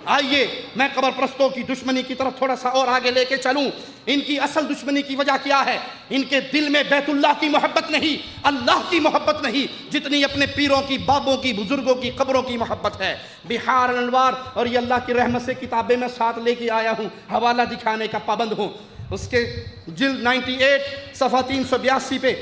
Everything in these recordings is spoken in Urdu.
آئیے میں قبر پرستوں کی دشمنی کی طرف تھوڑا سا اور آگے لے کے چلوں۔ ان کی اصل دشمنی کی وجہ کیا ہے؟ ان کے دل میں بیت اللہ کی محبت نہیں، اللہ کی محبت نہیں، جتنی اپنے پیروں کی، بابوں کی، بزرگوں کی قبروں کی محبت ہے۔ بہار الانوار، اور یہ اللہ کی رحمت سے کتابیں میں ساتھ لے کے آیا ہوں، حوالہ دکھانے کا پابند ہوں۔ اس کے جلد 98 صفحہ 382 پہ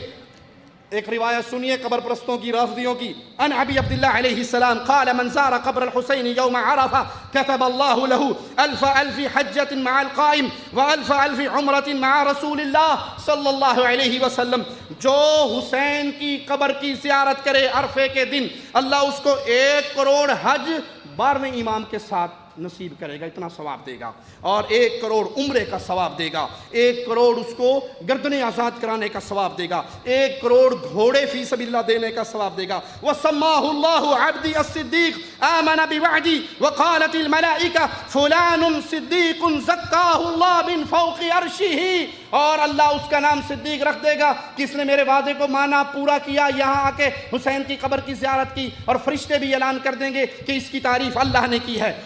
ایک روایت سنیے قبر پرستوں کی، رافضیوں کی۔ ان ابی عبداللہ علیہ السلام قال من زار قبر الحسین یوم عرفہ كتب اللہ له الف الف حجۃ مع القائم والف الف عمرۃ مع رسول اللہ صلی اللہ علیہ وسلم۔ جو حسین کی قبر کی زیارت کرے عرفے کے دن، اللہ اس کو 1 کروڑ حج 12ویں امام کے ساتھ نصیب کرے گا، اتنا ثواب دے گا، اور 1 کروڑ عمرے کا ثواب دے گا، 1 کروڑ اس کو گردنیں آزاد کرانے کا ثواب دے گا، 1 کروڑ گھوڑے فی سبیل اللہ دینے کا ثواب دے گا۔ وَسَمَّاهُ اللَّهُ عَبْدِي الصِّدِّيقِ آمَنَ بِوَعْدِي وَقَالَتِ الْمَلَائِكَةُ فُلَانٌ صِدِّيقٌ زَكَّاهُ اللَّهُ مِنْ فَوْقِ عَرْشِهِ، اور اللہ اس کا نام صدیق رکھ دے گا، کس نے میرے وعدے کو مانا، پورا کیا، یہاں آ کے حسین کی قبر کی زیارت کی، اور فرشتے بھی اعلان کر دیں گے کہ اس کی تعریف اللہ نے کی ہے۔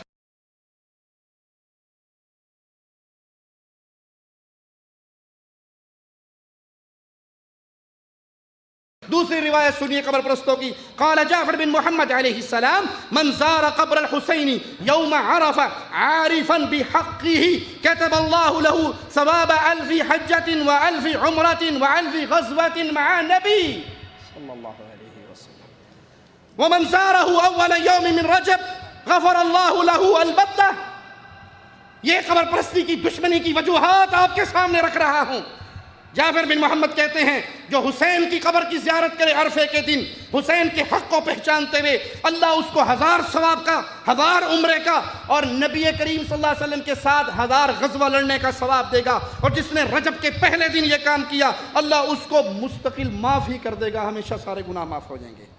دوسری روایت سنیے قبر پرستوں کی۔ قال جعفر بن محمد علیہ السلام من زار قبر الحسین یوم عرفہ عارفا بحقہ كتب اللہ له ثواب 1000 حجۃ و1000 عمرۃ و1000 غزوۃ مع نبی صلی اللہ علیہ وسلم ومن زارہ اول یوم من رجب غفر اللہ له البتہ۔ یہ قبر پرستی کی دشمنی کی وجوہات آپ کے سامنے رکھ رہا ہوں۔ جعفر بن محمد کہتے ہیں جو حسین کی قبر کی زیارت کرے عرفے کے دن، حسین کے حق کو پہچانتے ہوئے، اللہ اس کو 1000 ثواب کا، 1000 عمرے کا، اور نبی کریم صلی اللہ علیہ وسلم کے ساتھ 1000 غزوہ لڑنے کا ثواب دے گا۔ اور جس نے رجب کے پہلے دن یہ کام کیا، اللہ اس کو مستقل معاف ہی کر دے گا، ہمیشہ سارے گناہ معاف ہو جائیں گے۔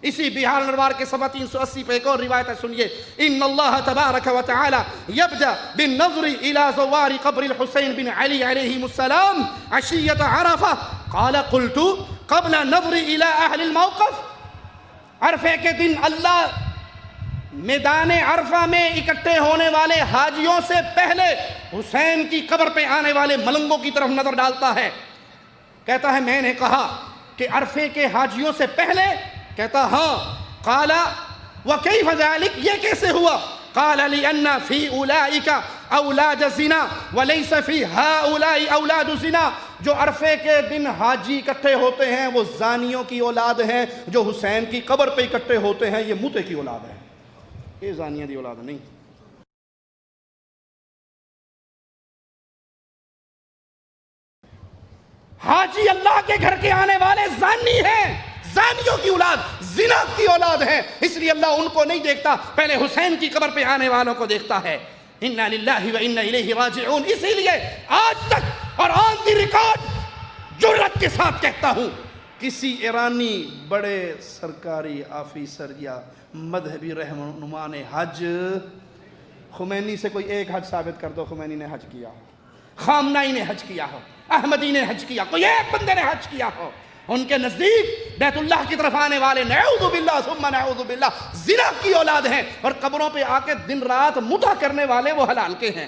اسی بہار الانوار کے صفحہ 380 پہ ایک اور روایت سنیے۔ ان اللہ تبارک و تعالی یبدأ بالنظر الى زوار قبر الحسین بن علی علیہ السلام عشیۃ عرفہ قال قلت قبل نظر الى اہل الموقف۔ عرفے کے دن اللہ میدان عرفہ میں اکٹھے ہونے والے حاجیوں سے پہلے حسین کی قبر پہ آنے والے ملنگوں کی طرف نظر ڈالتا ہے۔ کہتا ہے میں نے کہا کہ عرفے کے حاجیوں سے پہلے؟ کہتا ہاں۔ قال وکیف ذلک، یہ کیسے ہوا؟ قال لأن فی اولئک اولاد زنا ولیس فی ہؤلاء اولاد زنا۔ جو عرفے کے دن حاجی اکٹھے ہوتے ہیں وہ زانیوں کی اولاد ہیں، جو حسین کی قبر پہ اکٹھے ہوتے ہیں یہ موتے کی اولاد ہے، یہ زانیہ دی اولاد نہیں۔ حاجی اللہ کے گھر کے آنے والے زانی ہیں، زانیوں کی اولاد، زنا کی اولاد ہیں، اس لیے اللہ ان کو نہیں دیکھتا، پہلے حسین کی قبر پہ آنے والوں کو دیکھتا ہے۔ انا للہ و انا الیہ راجعون۔ اسی لیے آج تک اور آن دی ریکارڈ جرأت کے ساتھ کہتا ہوں، کسی ایرانی بڑے سرکاری آفیسر یا مذہبی رہنما نے حج، خمینی سے کوئی ایک حج ثابت کر دو خمینی نے حج کیا ہو، خامنائی نے حج کیا ہو، احمدی نے حج کیا، کوئی ایک بندے نے حج کیا ہو۔ ان کے نزدیک بیت اللہ کی طرف آنے والے نعوذ باللہ ثم نعوذ باللہ زنا کی اولاد ہیں، اور قبروں پہ آ کے دن رات متع کرنے والے وہ حلال کے ہیں۔